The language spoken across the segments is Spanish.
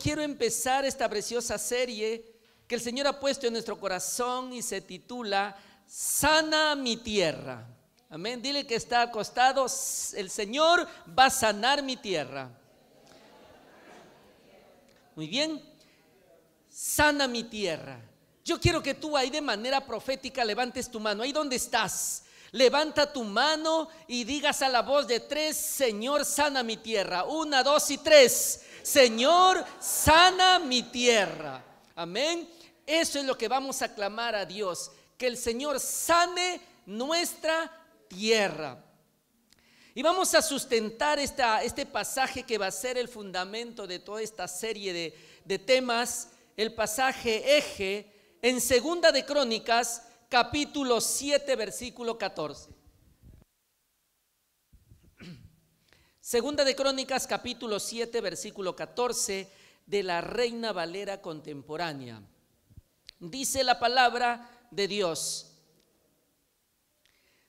quiero empezar esta preciosa serie que el Señor ha puesto en nuestro corazón y se titula Sana mi tierra. Amén. Dile que está acostado, el Señor va a sanar mi tierra. Muy bien. Sana mi tierra. Yo quiero que tú ahí de manera profética levantes tu mano. Ahí donde estás, levanta tu mano y digas a la voz de 3: Señor, sana mi tierra. 1, 2 y 3. Señor, sana mi tierra. Amén. Eso es lo que vamos a clamar a Dios, que el Señor sane nuestra tierra. Y vamos a sustentar este pasaje que va a ser el fundamento de toda esta serie de temas, el pasaje eje en 2 de Crónicas, capítulo 7, versículo 14. 2 de Crónicas, capítulo 7, versículo 14, de la Reina Valera contemporánea. Dice la palabra de Dios: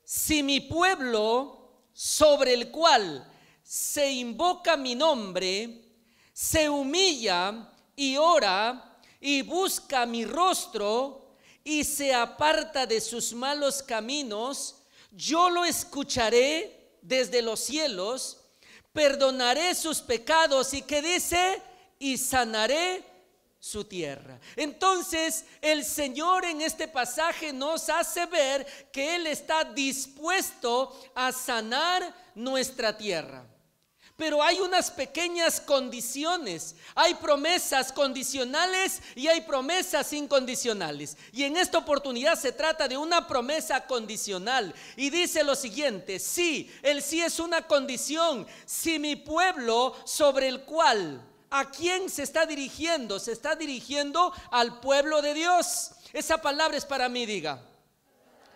si mi pueblo, sobre el cual se invoca mi nombre, se humilla y ora y busca mi rostro y se aparta de sus malos caminos, yo lo escucharé desde los cielos, perdonaré sus pecados y ¿qué dice? Y sanaré su tierra. Entonces el Señor en este pasaje nos hace ver que Él está dispuesto a sanar nuestra tierra. Pero hay unas pequeñas condiciones, hay promesas condicionales y hay promesas incondicionales. Y en esta oportunidad se trata de una promesa condicional. Y dice lo siguiente: sí, el sí es una condición. Si mi pueblo, sobre el cual, ¿a quién se está dirigiendo? Se está dirigiendo al pueblo de Dios. Esa palabra es para mí, diga.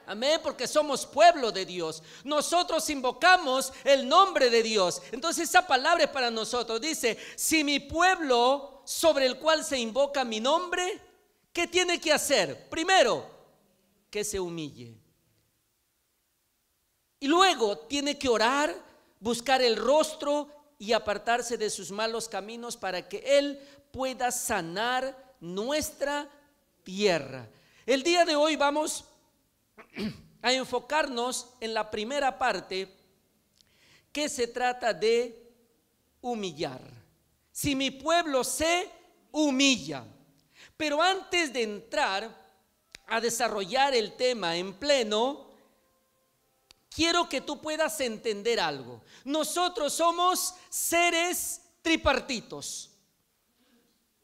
Amén, porque somos pueblo de Dios. Nosotros invocamos el nombre de Dios. Entonces esa palabra es para nosotros. Dice: si mi pueblo, sobre el cual se invoca mi nombre, ¿qué tiene que hacer? Primero, que se humille. Y luego tiene que orar, buscar el rostro y apartarse de sus malos caminos para que Él pueda sanar nuestra tierra. El día de hoy vamos a enfocarnos en la primera parte, que se trata de humillar. Si mi pueblo se humilla. Pero antes de entrar a desarrollar el tema en pleno, quiero que tú puedas entender algo. Nosotros somos seres tripartitos: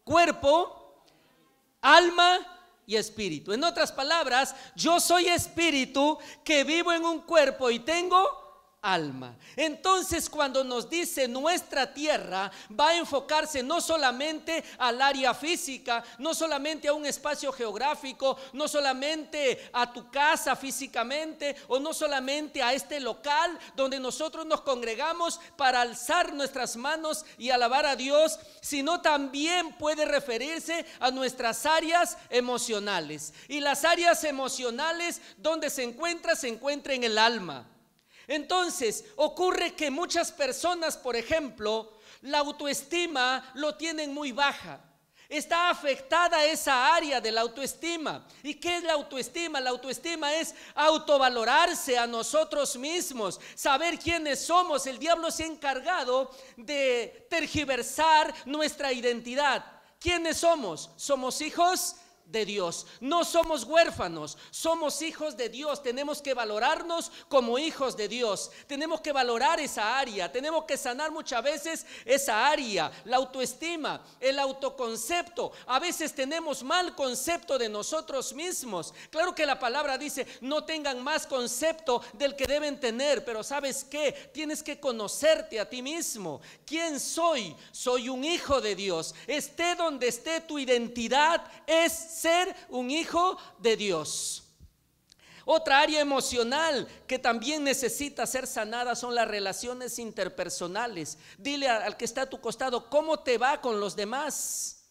cuerpo, alma y espíritu. En otras palabras, yo soy espíritu que vivo en un cuerpo y tengo alma. Entonces, cuando nos dice nuestra tierra, va a enfocarse no solamente al área física, no solamente a un espacio geográfico, no solamente a tu casa físicamente, o no solamente a este local donde nosotros nos congregamos para alzar nuestras manos y alabar a Dios, sino también puede referirse a nuestras áreas emocionales. Y las áreas emocionales, ¿dónde se encuentra? Se encuentra en el alma. Entonces ocurre que muchas personas, por ejemplo, la autoestima lo tienen muy baja. Está afectada esa área de la autoestima. ¿Y qué es la autoestima? La autoestima es autovalorarse a nosotros mismos, saber quiénes somos. El diablo se ha encargado de tergiversar nuestra identidad. ¿Quiénes somos? Somos hijos de Dios, no somos huérfanos, somos hijos de Dios. Tenemos que valorarnos como hijos de Dios, tenemos que valorar esa área, tenemos que sanar muchas veces esa área, la autoestima, el autoconcepto. A veces tenemos mal concepto de nosotros mismos. Claro que la palabra dice: no tengan más concepto del que deben tener, pero ¿sabes qué? Tienes que conocerte a ti mismo. ¿Quién soy? Soy un hijo de Dios. Esté donde esté, tu identidad es ser un hijo de Dios. Otra área emocional que también necesita ser sanada son las relaciones interpersonales. Dile al que está a tu costado: ¿cómo te va con los demás?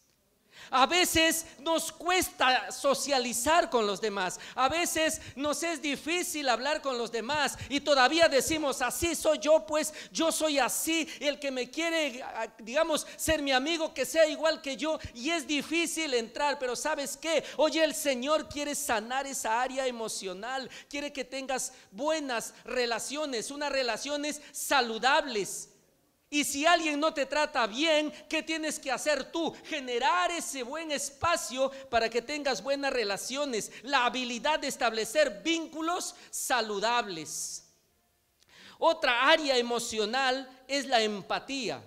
A veces nos cuesta socializar con los demás. A veces nos es difícil hablar con los demás y todavía decimos, así soy yo, pues yo soy así. El que me quiere, digamos, ser mi amigo, que sea igual que yo. Y es difícil entrar, pero ¿sabes qué? Oye, el Señor quiere sanar esa área emocional. Quiere que tengas buenas relaciones, unas relaciones saludables. Y si alguien no te trata bien, ¿qué tienes que hacer tú? Generar ese buen espacio para que tengas buenas relaciones, la habilidad de establecer vínculos saludables. Otra área emocional es la empatía.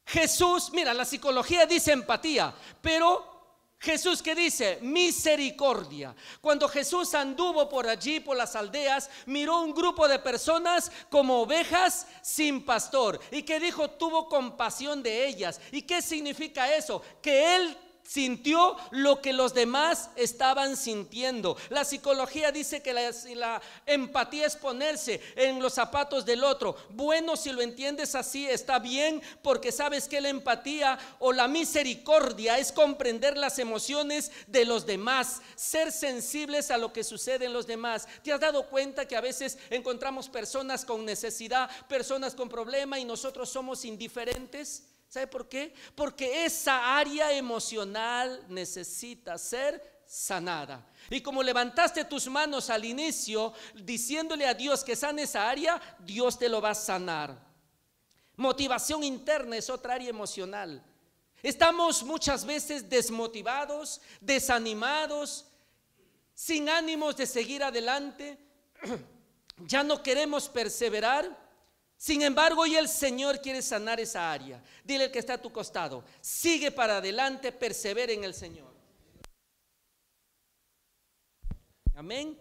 Jesús, mira, la psicología dice empatía, pero Jesús, ¿qué dice? Misericordia. Cuando Jesús anduvo por allí, por las aldeas, miró un grupo de personas como ovejas sin pastor. ¿Y qué dijo? Tuvo compasión de ellas. ¿Y qué significa eso? Que Él sintió lo que los demás estaban sintiendo. La psicología dice que la empatía es ponerse en los zapatos del otro. Bueno, si lo entiendes así está bien, porque sabes que la empatía o la misericordia es comprender las emociones de los demás, ser sensibles a lo que sucede en los demás. ¿Te has dado cuenta que a veces encontramos personas con necesidad, personas con problema y nosotros somos indiferentes? ¿Sabe por qué? Porque esa área emocional necesita ser sanada. Y como levantaste tus manos al inicio diciéndole a Dios que sane esa área, Dios te lo va a sanar. Motivación interna es otra área emocional. Estamos muchas veces desmotivados, desanimados, sin ánimos de seguir adelante. Ya no queremos perseverar. Sin embargo, hoy el Señor quiere sanar esa área. Dile al que está a tu costado, sigue para adelante, persevera en el Señor. Amén.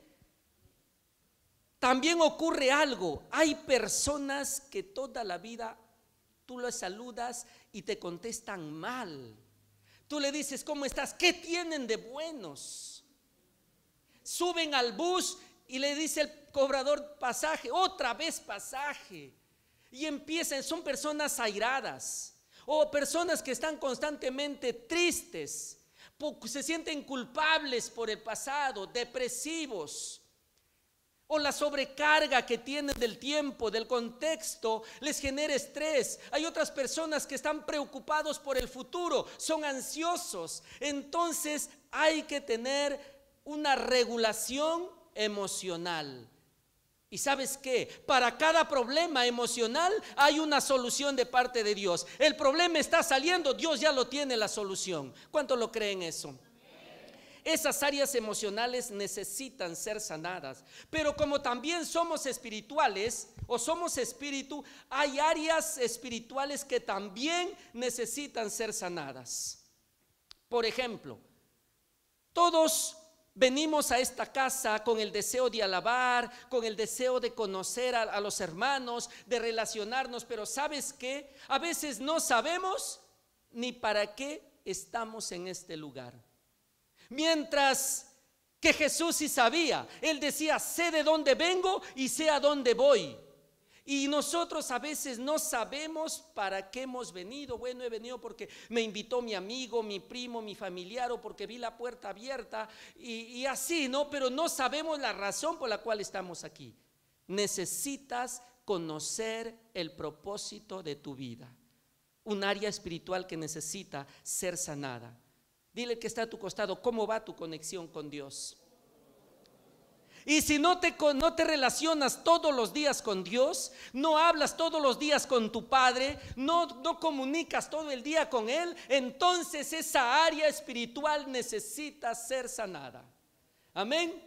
También ocurre algo. Hay personas que toda la vida tú las saludas y te contestan mal. Tú le dices, ¿cómo estás? ¿Qué tienen de buenos? Suben al bus y le dice el cobrador pasaje, otra vez pasaje. Y empiezan, son personas airadas o personas que están constantemente tristes, se sienten culpables por el pasado, depresivos, o la sobrecarga que tienen del tiempo, del contexto, les genera estrés. Hay otras personas que están preocupados por el futuro, son ansiosos. Entonces hay que tener una regulación emocional. ¿Y sabes qué? Para cada problema emocional hay una solución de parte de Dios. El problema está saliendo, Dios ya lo tiene la solución. ¿Cuánto lo creen eso? Esas áreas emocionales necesitan ser sanadas. Pero como también somos espirituales o somos espíritu, hay áreas espirituales que también necesitan ser sanadas. Por ejemplo, todos venimos a esta casa con el deseo de alabar, con el deseo de conocer a los hermanos, de relacionarnos, pero ¿sabes qué? A veces no sabemos ni para qué estamos en este lugar. Mientras que Jesús sí sabía, Él decía, sé de dónde vengo y sé a dónde voy. Y nosotros a veces no sabemos para qué hemos venido. Bueno, he venido porque me invitó mi amigo, mi primo, mi familiar, o porque vi la puerta abierta y así, ¿no? Pero no sabemos la razón por la cual estamos aquí. Necesitas conocer el propósito de tu vida. Un área espiritual que necesita ser sanada. Dile que está a tu costado, ¿cómo va tu conexión con Dios? Y si no te relacionas todos los días con Dios, no hablas todos los días con tu Padre, no comunicas todo el día con Él, entonces esa área espiritual necesita ser sanada. Amén.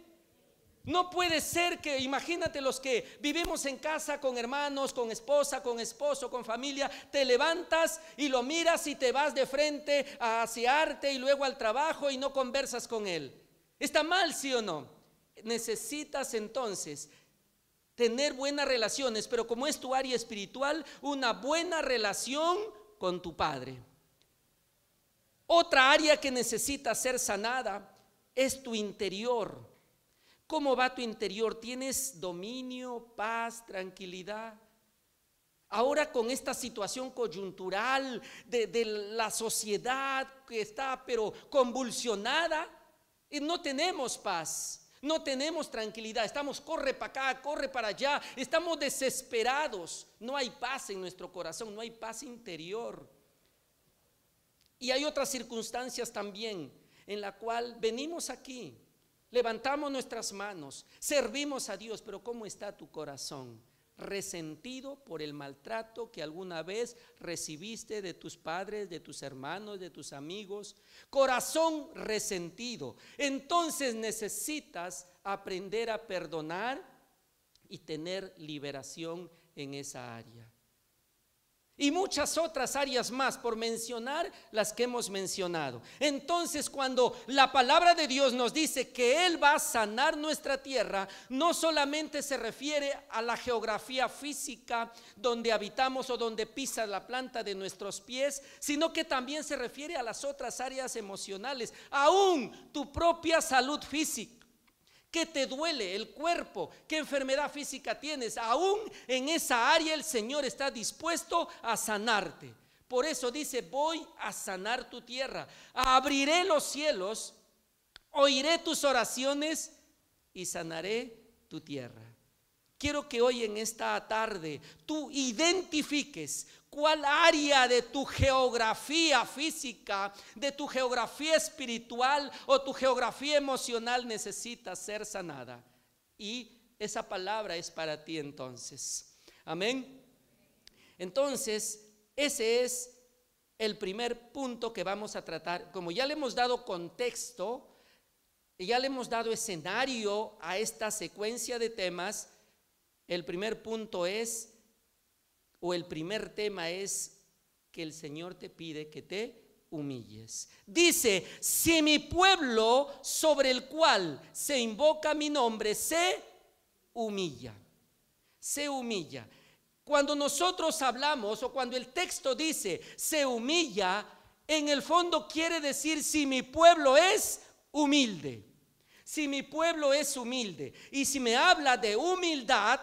No puede ser que, imagínate los que vivimos en casa con hermanos, con esposa, con esposo, con familia, te levantas y lo miras y te vas de frente a asearte y luego al trabajo y no conversas con él. ¿Está mal, sí o no? Necesitas entonces tener buenas relaciones, pero como es tu área espiritual, una buena relación con tu Padre. Otra área que necesita ser sanada es tu interior. ¿Cómo va tu interior? ¿Tienes dominio, paz, tranquilidad? Ahora con esta situación coyuntural de la sociedad que está pero convulsionada, y no tenemos paz, no tenemos tranquilidad, estamos corre para acá, corre para allá, estamos desesperados, no hay paz en nuestro corazón, no hay paz interior. Y hay otras circunstancias también en la cual venimos aquí, levantamos nuestras manos, servimos a Dios, pero ¿cómo está tu corazón? Resentido por el maltrato que alguna vez recibiste de tus padres, de tus hermanos, de tus amigos. Corazón resentido. Entonces necesitas aprender a perdonar y tener liberación en esa área. Y muchas otras áreas más, por mencionar las que hemos mencionado. Entonces, cuando la palabra de Dios nos dice que Él va a sanar nuestra tierra, no solamente se refiere a la geografía física donde habitamos o donde pisa la planta de nuestros pies, sino que también se refiere a las otras áreas emocionales, aún tu propia salud física. ¿Qué te duele el cuerpo? ¿Qué enfermedad física tienes? Aún en esa área el Señor está dispuesto a sanarte. Por eso dice: voy a sanar tu tierra, abriré los cielos, oiré tus oraciones y sanaré tu tierra. Quiero que hoy en esta tarde tú identifiques cuál área de tu geografía física, de tu geografía espiritual o tu geografía emocional necesita ser sanada. Y esa palabra es para ti entonces. Amén. Entonces, ese es el primer punto que vamos a tratar. Como ya le hemos dado contexto, ya le hemos dado escenario a esta secuencia de temas, el primer punto es, o el primer tema es que el Señor te pide que te humilles. Dice: si mi pueblo sobre el cual se invoca mi nombre se humilla. Se humilla. Cuando nosotros hablamos o cuando el texto dice se humilla, en el fondo quiere decir si mi pueblo es humilde. Si mi pueblo es humilde. Y si me habla de humildad,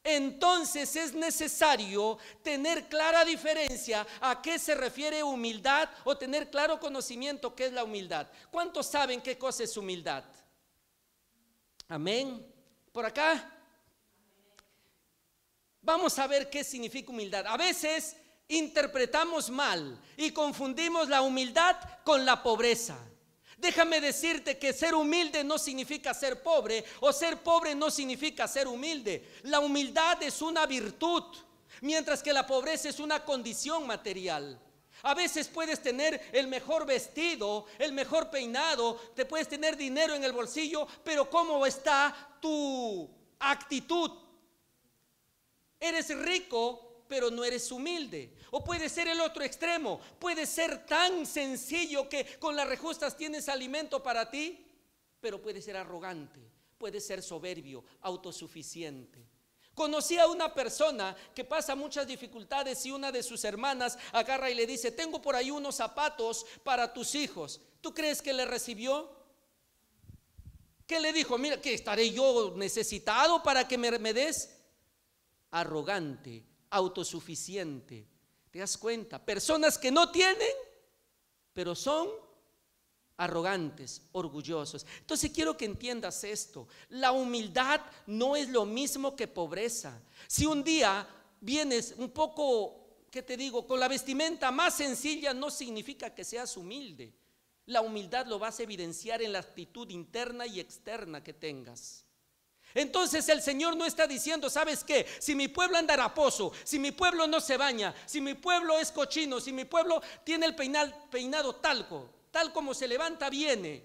entonces es necesario tener clara diferencia a qué se refiere humildad o tener claro conocimiento qué es la humildad. ¿Cuántos saben qué cosa es humildad? Amén. ¿Por acá? Vamos a ver qué significa humildad. A veces interpretamos mal y confundimos la humildad con la pobreza. Déjame decirte que ser humilde no significa ser pobre, o ser pobre no significa ser humilde. La humildad es una virtud, mientras que la pobreza es una condición material. A veces puedes tener el mejor vestido, el mejor peinado, te puedes tener dinero en el bolsillo, pero ¿cómo está tu actitud? Eres rico, pero no eres humilde. O puede ser el otro extremo, puede ser tan sencillo que con las rejustas tienes alimento para ti, pero puede ser arrogante, puede ser soberbio, autosuficiente. Conocí a una persona que pasa muchas dificultades y una de sus hermanas agarra y le dice: tengo por ahí unos zapatos para tus hijos. ¿Tú crees que le recibió? ¿Qué le dijo? Mira, ¿que estaré yo necesitado para que me des? Arrogante, autosuficiente. ¿Te das cuenta? Personas que no tienen, pero son arrogantes, orgullosos. Entonces quiero que entiendas esto: la humildad no es lo mismo que pobreza. Si un día vienes un poco, ¿qué te digo?, con la vestimenta más sencilla, no significa que seas humilde. La humildad lo vas a evidenciar en la actitud interna y externa que tengas. Entonces el Señor no está diciendo: ¿sabes qué? Si mi pueblo anda haraposo, si mi pueblo no se baña, si mi pueblo es cochino, si mi pueblo tiene el peinado talco, tal como se levanta viene.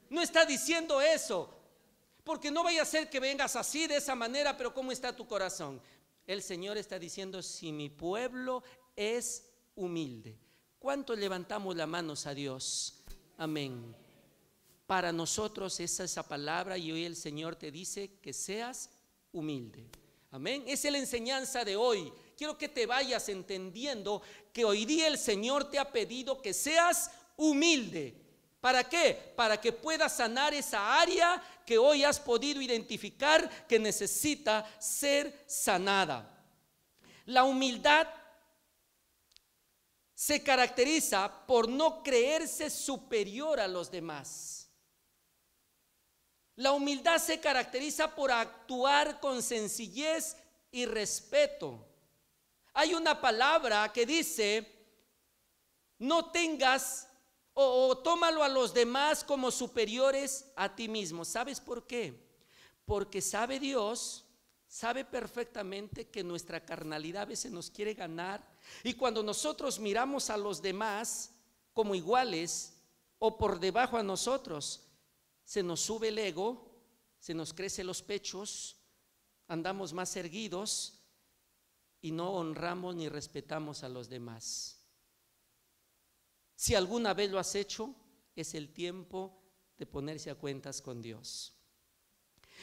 No está diciendo eso, porque no vaya a ser que vengas así de esa manera, pero ¿cómo está tu corazón? El Señor está diciendo: si mi pueblo es humilde. ¿Cuántos levantamos las manos a Dios? Amén. Para nosotros es esa palabra, y hoy el Señor te dice que seas humilde. Amén. Esa es la enseñanza de hoy. Quiero que te vayas entendiendo que hoy día el Señor te ha pedido que seas humilde. ¿Para qué? Para que puedas sanar esa área que hoy has podido identificar que necesita ser sanada. La humildad se caracteriza por no creerse superior a los demás. La humildad se caracteriza por actuar con sencillez y respeto. Hay una palabra que dice: no tengas o tómalo a los demás como superiores a ti mismo. ¿Sabes por qué? Porque sabe Dios, sabe perfectamente que nuestra carnalidad a veces nos quiere ganar, y cuando nosotros miramos a los demás como iguales o por debajo a nosotros, se nos sube el ego, se nos crecen los pechos, andamos más erguidos y no honramos ni respetamos a los demás. Si alguna vez lo has hecho, es el tiempo de ponerse a cuentas con Dios.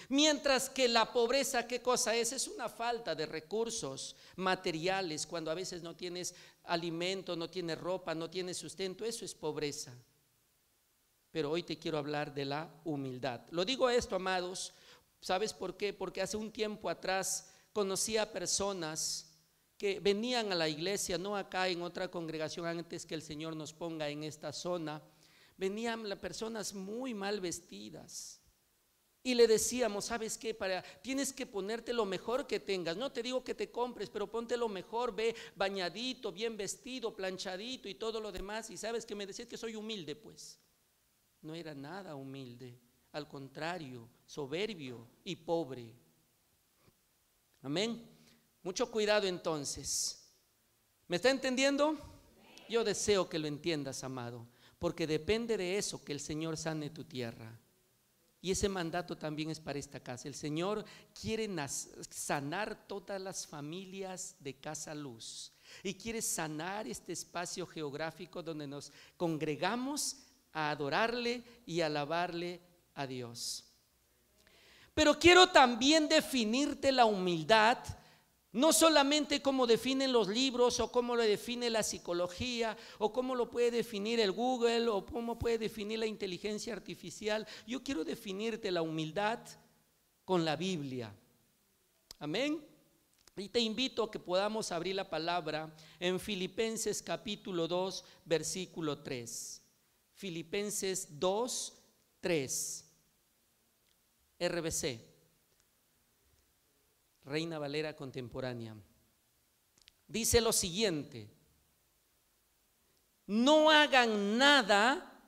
Mientras que la pobreza, ¿qué cosa es? Es una falta de recursos materiales. Cuando a veces no tienes alimento, no tienes ropa, no tienes sustento, eso es pobreza. Pero hoy te quiero hablar de la humildad. Lo digo esto, amados, ¿sabes por qué? Porque hace un tiempo atrás conocí a personas que venían a la iglesia, no acá en otra congregación, antes que el Señor nos ponga en esta zona. Venían las personas muy mal vestidas. Y le decíamos: ¿sabes qué? Tienes que ponerte lo mejor que tengas. No te digo que te compres, pero ponte lo mejor, ve bañadito, bien vestido, planchadito y todo lo demás. Y sabes que me decías que soy humilde, pues. No era nada humilde, al contrario, soberbio y pobre. Amén. Mucho cuidado entonces. ¿Me está entendiendo? Yo deseo que lo entiendas, amado, porque depende de eso que el Señor sane tu tierra. Y ese mandato también es para esta casa. El Señor quiere sanar todas las familias de Casa Luz, y quiere sanar este espacio geográfico donde nos congregamos a adorarle y alabarle a Dios. Pero quiero también definirte la humildad, no solamente como definen los libros, o como lo define la psicología, o cómo lo puede definir el Google, o cómo puede definir la inteligencia artificial. Yo quiero definirte la humildad con la Biblia. Amén. Y te invito a que podamos abrir la palabra en Filipenses capítulo 2, versículo 3. Filipenses 2, 3. RBC, Reina Valera contemporánea. Dice lo siguiente: no hagan nada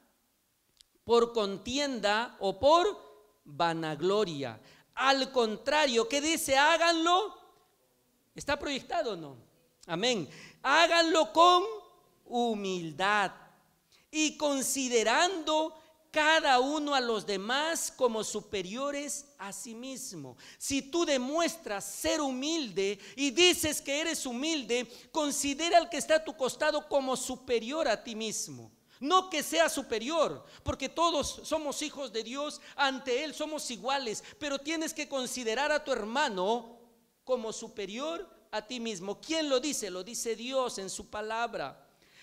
por contienda o por vanagloria. Al contrario, ¿qué dice? Háganlo. ¿Está proyectado o no? Amén. Háganlo con humildad y considerando cada uno a los demás como superiores a sí mismo. Si tú demuestras ser humilde y dices que eres humilde, considera al que está a tu costado como superior a ti mismo. No que sea superior, porque todos somos hijos de Dios, ante Él somos iguales, pero tienes que considerar a tu hermano como superior a ti mismo. ¿Quién lo dice? Lo dice Dios en su palabra.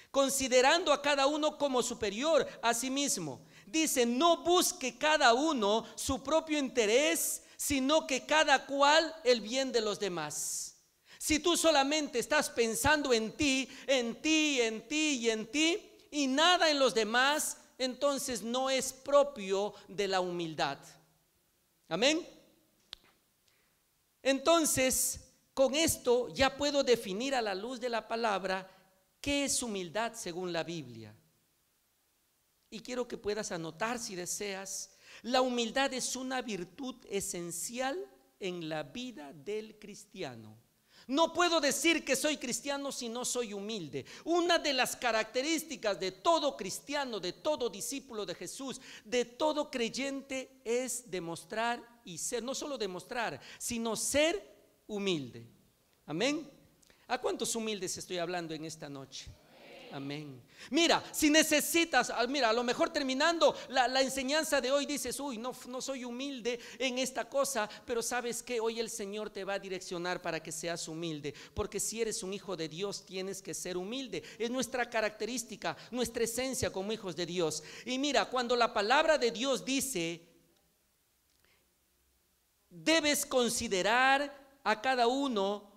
Considerando a cada uno como superior a sí mismo. Dice: no busque cada uno su propio interés, sino que cada cual el bien de los demás. Si tú solamente estás pensando en ti, en ti, en ti y en ti, y nada en los demás, entonces no es propio de la humildad. Amén. Entonces, con esto ya puedo definir a la luz de la palabra qué es humildad según la Biblia. Y quiero que puedas anotar si deseas. La humildad es una virtud esencial en la vida del cristiano. No puedo decir que soy cristiano si no soy humilde. Una de las características de todo cristiano, de todo discípulo de Jesús, de todo creyente, es demostrar y ser, no solo demostrar, sino ser humilde. Amén. ¿A cuántos humildes estoy hablando en esta noche? Amén. Mira, si necesitas, mira, a lo mejor terminando la enseñanza de hoy dices: uy, no soy humilde en esta cosa, pero sabes que hoy el Señor te va a direccionar para que seas humilde, porque si eres un hijo de Dios tienes que ser humilde. Es nuestra característica, nuestra esencia como hijos de Dios. Y mira, cuando la palabra de Dios dice: debes considerar a cada uno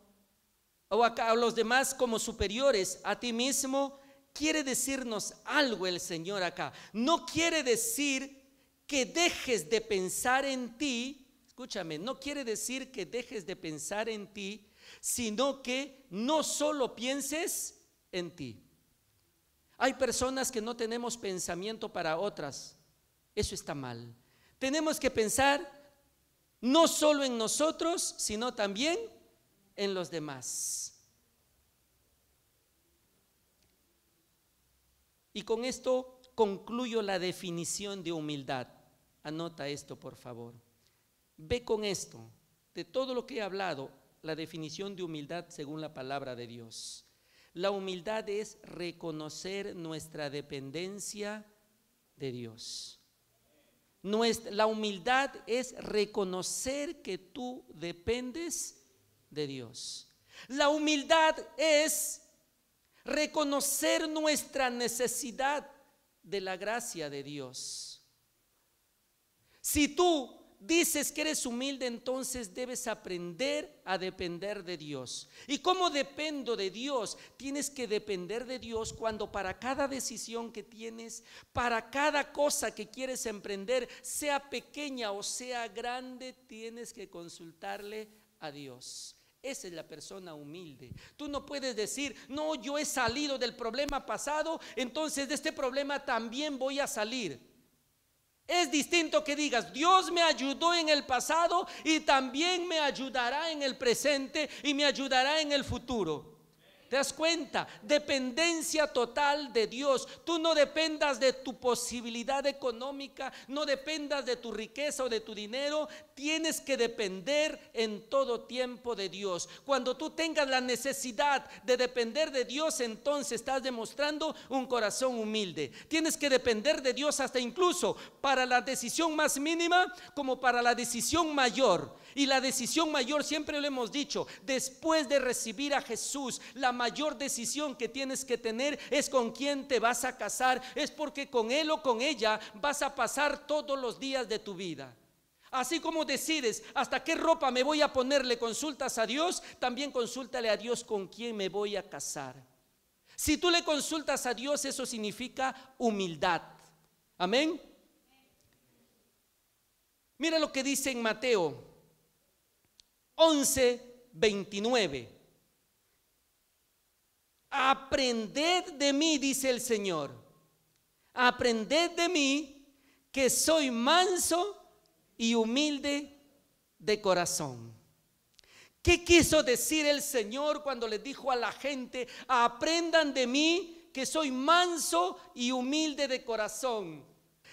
o a los demás como superiores a ti mismo, quiere decirnos algo el Señor acá. No quiere decir que dejes de pensar en ti, escúchame, no quiere decir que dejes de pensar en ti, sino que no solo pienses en ti. Hay personas que no tenemos pensamiento para otras. Eso está mal. Tenemos que pensar no solo en nosotros, sino también en los demás. Y con esto concluyo la definición de humildad. Anota esto, por favor. Ve con esto, de todo lo que he hablado, la definición de humildad según la palabra de Dios. La humildad es reconocer nuestra dependencia de Dios. La humildad es reconocer que tú dependes de Dios. La humildad es reconocer nuestra necesidad de la gracia de Dios. Si tú dices que eres humilde, entonces debes aprender a depender de Dios. ¿Y cómo dependo de Dios? Tienes que depender de Dios cuando para cada decisión que tienes, para cada cosa que quieres emprender, sea pequeña o sea grande, tienes que consultarle a Dios. Esa es la persona humilde. Tú no puedes decir, no, yo he salido del problema pasado, entonces de este problema también voy a salir. Es distinto que digas, Dios me ayudó en el pasado y también me ayudará en el presente y me ayudará en el futuro. ¿Te das cuenta? Dependencia total de Dios. Tú no dependas de tu posibilidad económica, no dependas de tu riqueza o de tu dinero. Tienes que depender en todo tiempo de Dios. Cuando tú tengas la necesidad de depender de Dios, entonces estás demostrando un corazón humilde. Tienes que depender de Dios hasta incluso para la decisión más mínima como para la decisión mayor. Y la decisión mayor, siempre lo hemos dicho, después de recibir a Jesús, la mayor decisión que tienes que tener es con quién te vas a casar. Es porque con él o con ella vas a pasar todos los días de tu vida. Así como decides hasta qué ropa me voy a poner, le consultas a Dios, también consúltale a Dios con quién me voy a casar. Si tú le consultas a Dios, eso significa humildad. Amén. Mira lo que dice en Mateo 11:29. Aprended de mí, dice el Señor. Aprended de mí, que soy manso y humilde de corazón. ¿Qué quiso decir el Señor cuando le dijo a la gente, aprendan de mí, que soy manso y humilde de corazón?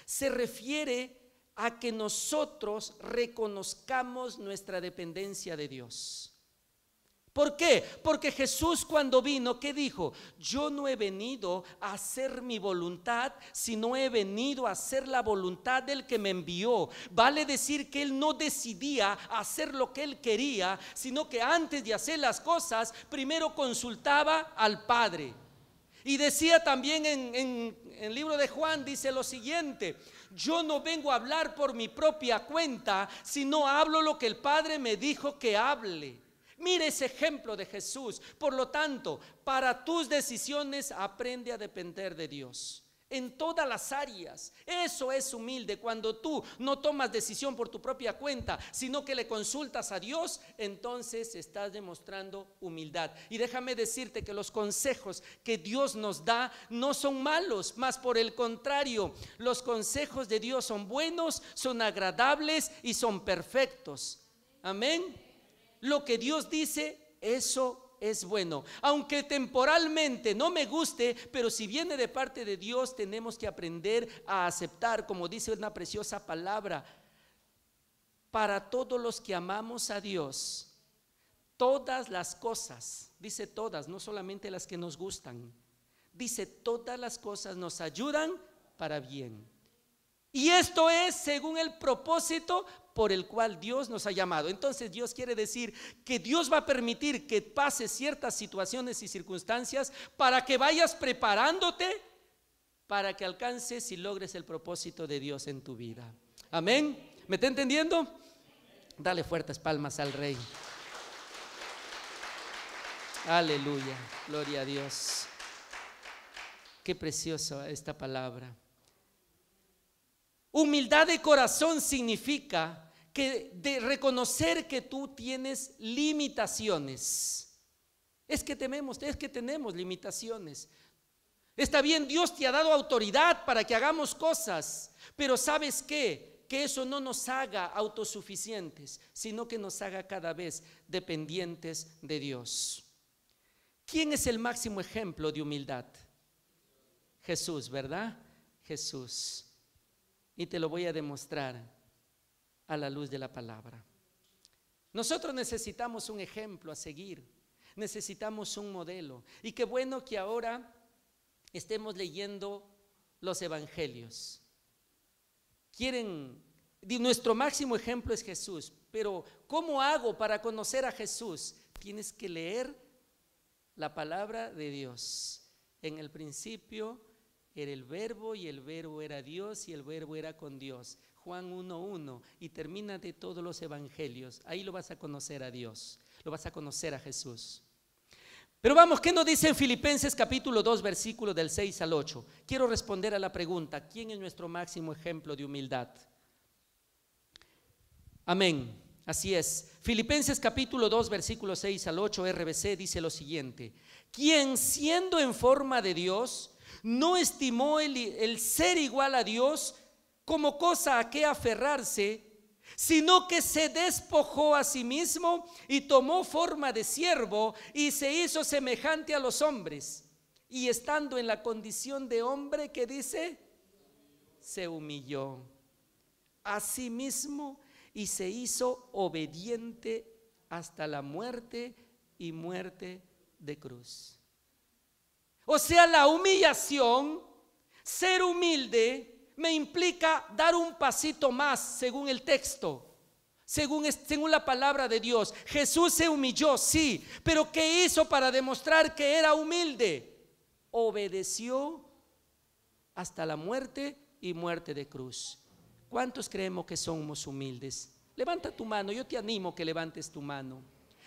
Se refiere a que nosotros reconozcamos nuestra dependencia de Dios. ¿Por qué? Porque Jesús cuando vino, ¿qué dijo? Yo no he venido a hacer mi voluntad, sino he venido a hacer la voluntad del que me envió. Vale decir que Él no decidía hacer lo que Él quería, sino que antes de hacer las cosas, primero consultaba al Padre. Y decía también en el libro de Juan, dice lo siguiente: yo no vengo a hablar por mi propia cuenta, sino hablo lo que el Padre me dijo que hable. Mire ese ejemplo de Jesús. Por lo tanto, para tus decisiones aprende a depender de Dios en todas las áreas. Eso es humilde. Cuando tú no tomas decisión por tu propia cuenta, sino que le consultas a Dios, entonces estás demostrando humildad. Y déjame decirte que los consejos que Dios nos da no son malos, más por el contrario, los consejos de Dios son buenos, son agradables y son perfectos. Amén. Lo que Dios dice, eso es bueno, aunque temporalmente no me guste, pero si viene de parte de Dios, tenemos que aprender a aceptar, como dice una preciosa palabra, para todos los que amamos a Dios, todas las cosas, dice todas, no solamente las que nos gustan, dice todas las cosas nos ayudan para bien. Y esto es según el propósito por el cual Dios nos ha llamado. Entonces Dios quiere decir que Dios va a permitir que pases ciertas situaciones y circunstancias para que vayas preparándote para que alcances y logres el propósito de Dios en tu vida. Amén. ¿Me está entendiendo? Dale fuertes palmas al Rey. Aleluya, gloria a Dios. Qué preciosa esta palabra. Humildad de corazón significa que de reconocer que tú tienes limitaciones. Es que tenemos limitaciones. Está bien, Dios te ha dado autoridad para que hagamos cosas, pero ¿sabes qué? Que eso no nos haga autosuficientes, sino que nos haga cada vez dependientes de Dios. ¿Quién es el máximo ejemplo de humildad? Jesús, ¿verdad? Jesús. Y te lo voy a demostrar a la luz de la palabra. Nosotros necesitamos un ejemplo a seguir, necesitamos un modelo. Y qué bueno que ahora estemos leyendo los evangelios. Nuestro máximo ejemplo es Jesús, pero ¿cómo hago para conocer a Jesús? Tienes que leer la palabra de Dios. En el principio era el verbo, y el verbo era Dios, y el verbo era con Dios. Juan 1:1, y termina de todos los evangelios. Ahí lo vas a conocer a Dios, lo vas a conocer a Jesús. Pero vamos, ¿qué nos dice en Filipenses capítulo 2, versículos del 6 al 8? Quiero responder a la pregunta: ¿quién es nuestro máximo ejemplo de humildad? Amén, así es. Filipenses capítulo 2, versículos 6 al 8, RBC, dice lo siguiente: quien siendo en forma de Dios, no estimó el ser igual a Dios como cosa a que aferrarse, sino que se despojó a sí mismo y tomó forma de siervo y se hizo semejante a los hombres. Y estando en la condición de hombre, ¿qué dice? Se humilló a sí mismo y se hizo obediente hasta la muerte, y muerte de cruz. O sea, la humillación, ser humilde, me implica dar un pasito más según el texto, según la palabra de Dios. Jesús se humilló, sí, pero ¿qué hizo para demostrar que era humilde? Obedeció hasta la muerte y muerte de cruz. ¿Cuántos creemos que somos humildes? Levanta tu mano, yo te animo que levantes tu mano.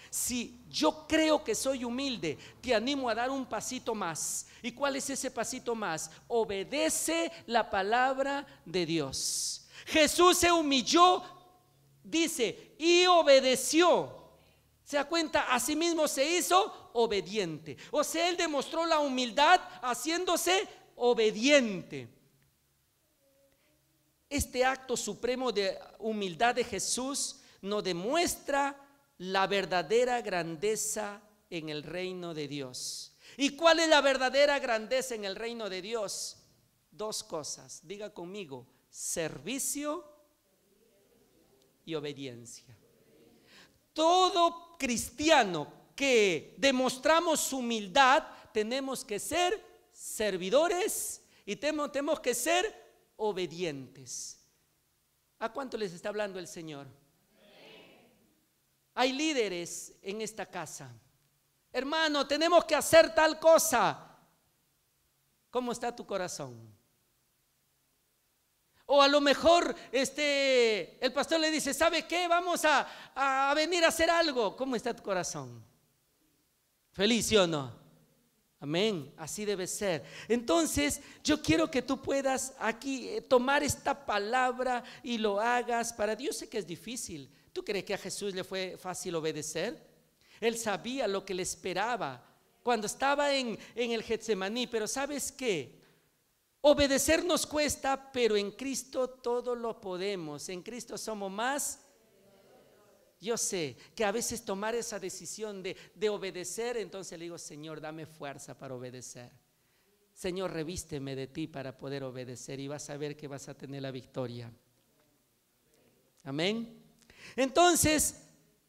Si yo creo que soy humilde, te animo a dar un pasito más. ¿Y cuál es ese pasito más? Obedece la palabra de Dios. Jesús se humilló, dice, y obedeció. ¿Se da cuenta? Asimismo se hizo obediente. O sea, él demostró la humildad haciéndose obediente. Este acto supremo de humildad de Jesús nos demuestra la verdadera grandeza en el reino de Dios. ¿Y cuál es la verdadera grandeza en el reino de Dios? Dos cosas, diga conmigo: servicio y obediencia. Todo cristiano que demostramos humildad, tenemos que ser servidores y tenemos que ser obedientes. ¿A cuánto les está hablando el Señor? Hay líderes en esta casa. Hermano, tenemos que hacer tal cosa. ¿Cómo está tu corazón? O a lo mejor el pastor le dice: ¿sabe qué? Vamos a venir a hacer algo. ¿Cómo está tu corazón? ¿Feliz, sí o no? Amén, así debe ser. Entonces yo quiero que tú puedas aquí tomar esta palabra y lo hagas para Dios. Sé que es difícil. ¿Tú crees que a Jesús le fue fácil obedecer? Él sabía lo que le esperaba cuando estaba en el Getsemaní. Pero ¿sabes qué? Obedecer nos cuesta, pero en Cristo todo lo podemos. En Cristo somos más. Yo sé que a veces tomar esa decisión de obedecer, entonces le digo: Señor, dame fuerza para obedecer. Señor, revísteme de ti para poder obedecer, y vas a ver que vas a tener la victoria. Amén. Entonces,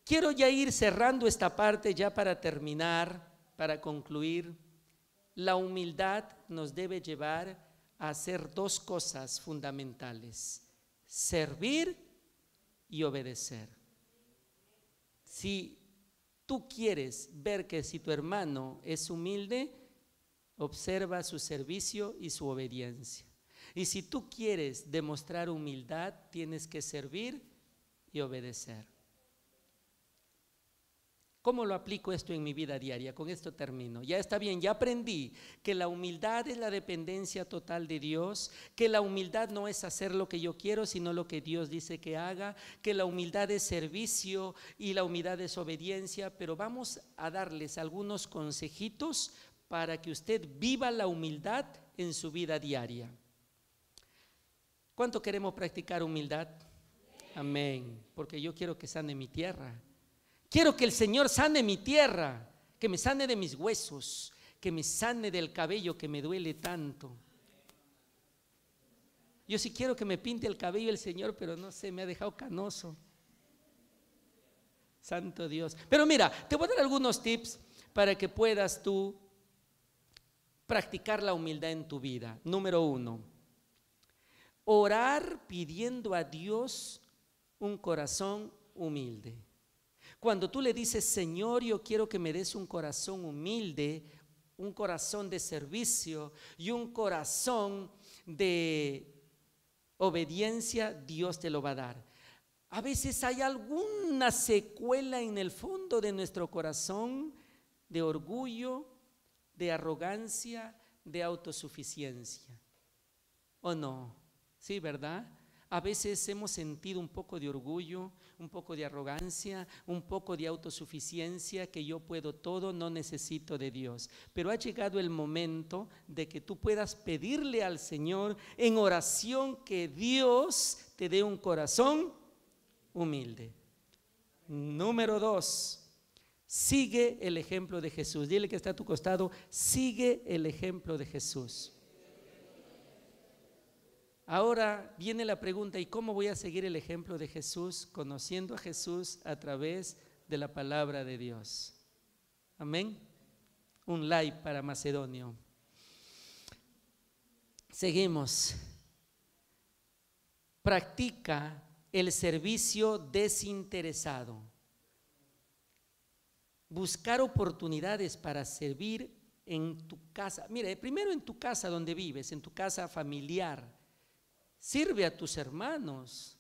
quiero ya ir cerrando esta parte ya para terminar, para concluir. La humildad nos debe llevar a hacer dos cosas fundamentales: servir y obedecer. Si tú quieres ver que si tu hermano es humilde, observa su servicio y su obediencia. Y si tú quieres demostrar humildad, tienes que servir y obedecer. ¿Cómo lo aplico esto en mi vida diaria? Con esto termino. Ya está bien, ya aprendí que la humildad es la dependencia total de Dios, que la humildad no es hacer lo que yo quiero, sino lo que Dios dice que haga, que la humildad es servicio y la humildad es obediencia, pero vamos a darles algunos consejitos para que usted viva la humildad en su vida diaria. ¿Cuánto queremos practicar humildad? Amén, porque yo quiero que sane mi tierra. Quiero que el Señor sane mi tierra, que me sane de mis huesos, que me sane del cabello que me duele tanto. Yo sí quiero que me pinte el cabello el Señor, pero no sé, me ha dejado canoso. Santo Dios. Pero mira, te voy a dar algunos tips para que puedas tú practicar la humildad en tu vida. Número 1, orar pidiendo a Dios un corazón humilde. Cuando tú le dices, Señor, yo quiero que me des un corazón humilde, un corazón de servicio y un corazón de obediencia, Dios te lo va a dar. A veces hay alguna secuela en el fondo de nuestro corazón de orgullo, de arrogancia, de autosuficiencia. ¿O no? Sí, ¿verdad? A veces hemos sentido un poco de orgullo, un poco de arrogancia, un poco de autosuficiencia, que yo puedo todo, no necesito de Dios. Pero ha llegado el momento de que tú puedas pedirle al Señor en oración que Dios te dé un corazón humilde. Número 2, sigue el ejemplo de Jesús. Dile que está a tu costado, sigue el ejemplo de Jesús. Ahora viene la pregunta, ¿y cómo voy a seguir el ejemplo de Jesús? Conociendo a Jesús a través de la palabra de Dios. Amén. Un like para Macedonio. Seguimos. Practica el servicio desinteresado. Buscar oportunidades para servir en tu casa. Mira, primero en tu casa donde vives, en tu casa familiar. Sirve a tus hermanos.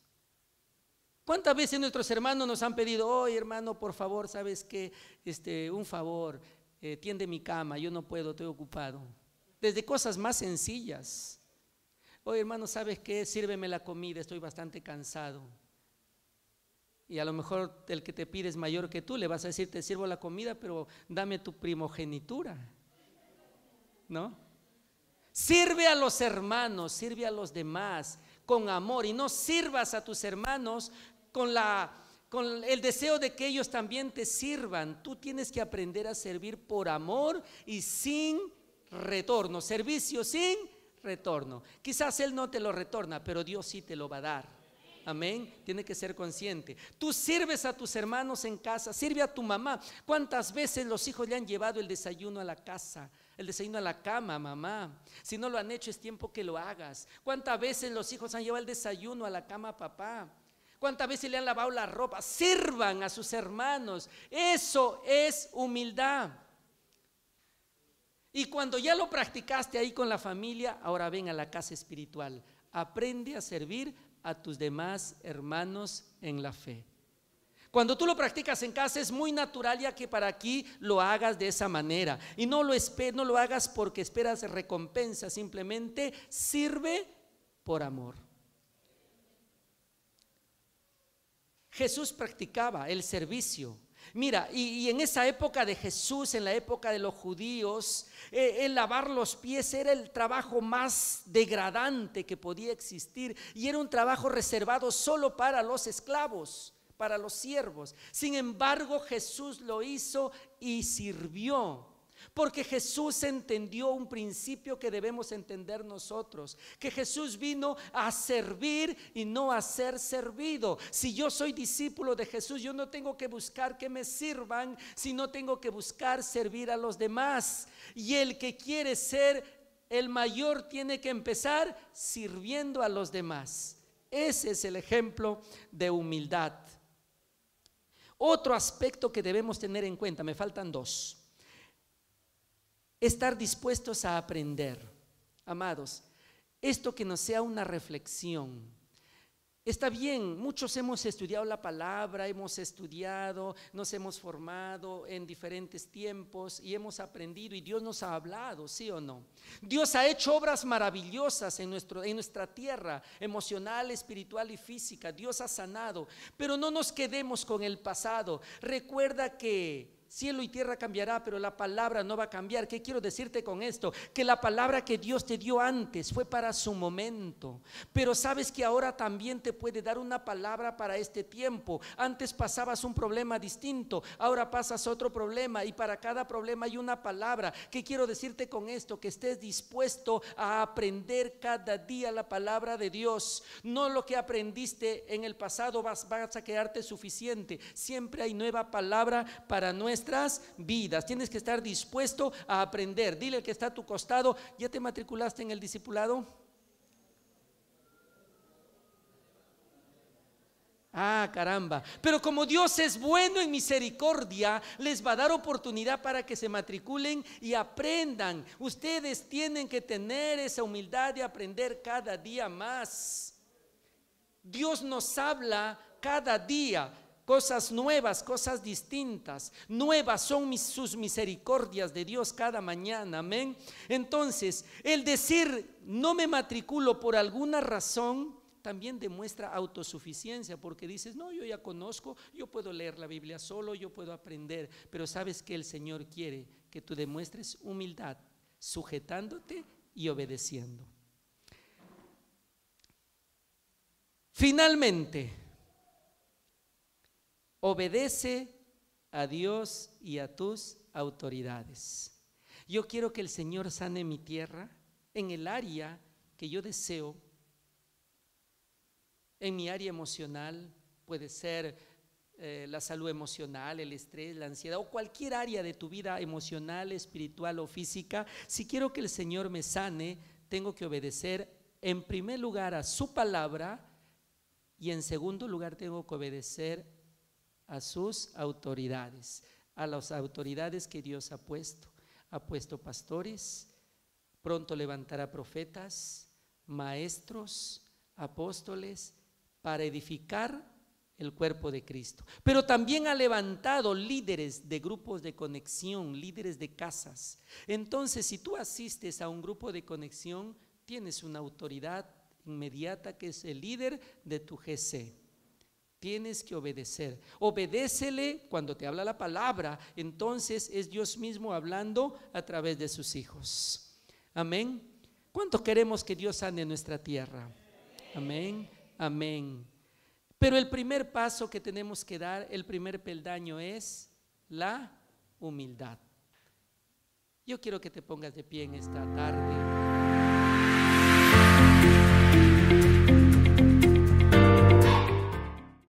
¿Cuántas veces nuestros hermanos nos han pedido, oye hermano, por favor, sabes que un favor, tiende mi cama, yo no puedo, estoy ocupado? Desde cosas más sencillas. Oye hermano, ¿sabes qué? Sírveme la comida, estoy bastante cansado. Y a lo mejor el que te pide es mayor que tú, le vas a decir, te sirvo la comida, pero dame tu primogenitura, ¿no? Sirve a los hermanos, sirve a los demás con amor, y no sirvas a tus hermanos con el deseo de que ellos también te sirvan. Tú tienes que aprender a servir por amor y sin retorno, servicio sin retorno. Quizás Él no te lo retorna, pero Dios sí te lo va a dar. Amén, tiene que ser consciente. Tú sirves a tus hermanos en casa, sirve a tu mamá. ¿Cuántas veces los hijos le han llevado el desayuno a la casa? El desayuno a la cama, mamá. Si no lo han hecho, es tiempo que lo hagas. ¿Cuántas veces los hijos han llevado el desayuno a la cama, papá? ¿Cuántas veces le han lavado la ropa? Sirvan a sus hermanos. Eso es humildad. Y cuando ya lo practicaste ahí con la familia, ahora ven a la casa espiritual. Aprende a servir a tus demás hermanos en la fe. Cuando tú lo practicas en casa es muy natural, ya que para aquí lo hagas de esa manera. Y no lo hagas porque esperas recompensa, simplemente sirve por amor. Jesús practicaba el servicio. Mira, y en esa época de Jesús, en la época de los judíos, el lavar los pies era el trabajo más degradante que podía existir, y era un trabajo reservado solo para los esclavos, para los siervos. Sin embargo, Jesús lo hizo y sirvió. Porque Jesús entendió un principio que debemos entender nosotros, que Jesús vino a servir y no a ser servido. Si yo soy discípulo de Jesús, yo no tengo que buscar que me sirvan, sino tengo que buscar servir a los demás. Y el que quiere ser el mayor tiene que empezar sirviendo a los demás. Ese es el ejemplo de humildad. Otro aspecto que debemos tener en cuenta, me faltan 2. Estar dispuestos a aprender. Amados, esto que nos sea una reflexión. Está bien, muchos hemos estudiado la palabra, hemos estudiado, nos hemos formado en diferentes tiempos y hemos aprendido y Dios nos ha hablado, ¿sí o no? Dios ha hecho obras maravillosas en nuestra tierra, emocional, espiritual y física. Dios ha sanado, pero no nos quedemos con el pasado. Recuerda que cielo y tierra cambiará, pero la palabra no va a cambiar. ¿Qué quiero decirte con esto? Que la palabra que Dios te dio antes fue para su momento, pero sabes que ahora también te puede dar una palabra para este tiempo. Antes pasabas un problema distinto, ahora pasas otro problema y para cada problema hay una palabra. ¿Qué quiero decirte con esto? Que estés dispuesto a aprender cada día la palabra de Dios. No lo que aprendiste en el pasado vas a quedarte suficiente. Siempre hay nueva palabra para nuestras vidas. Tienes que estar dispuesto a aprender. Dile al que está a tu costado: ¿ya te matriculaste en el discipulado? Ah, caramba. Pero como Dios es bueno en misericordia, les va a dar oportunidad para que se matriculen y aprendan. Ustedes tienen que tener esa humildad de aprender cada día más. Dios nos habla cada día cosas nuevas, cosas distintas. Nuevas son sus misericordias de Dios cada mañana, amén. Entonces, el decir no me matriculo por alguna razón también demuestra autosuficiencia, porque dices: no, yo ya conozco, yo puedo leer la Biblia solo, yo puedo aprender. Pero sabes que el Señor quiere que tú demuestres humildad, sujetándote y obedeciendo. Finalmente, obedece a Dios y a tus autoridades. Yo quiero que el Señor sane mi tierra en el área que yo deseo. En mi área emocional puede ser la salud emocional, el estrés, la ansiedad o cualquier área de tu vida emocional, espiritual o física. Si quiero que el Señor me sane, tengo que obedecer en primer lugar a su palabra y en segundo lugar tengo que obedecer a sus autoridades, a las autoridades que Dios ha puesto. Ha puesto pastores, pronto levantará profetas, maestros, apóstoles, para edificar el cuerpo de Cristo. Pero también ha levantado líderes de grupos de conexión, líderes de casas. Entonces, si tú asistes a un grupo de conexión, tienes una autoridad inmediata que es el líder de tu GC. Tienes que obedecer. Obedécele cuando te habla la palabra. Entonces es Dios mismo hablando a través de sus hijos. Amén. ¿Cuánto queremos que Dios sane nuestra tierra? Amén, amén. Pero el primer paso que tenemos que dar, el primer peldaño, es la humildad. Yo quiero que te pongas de pie en esta tarde.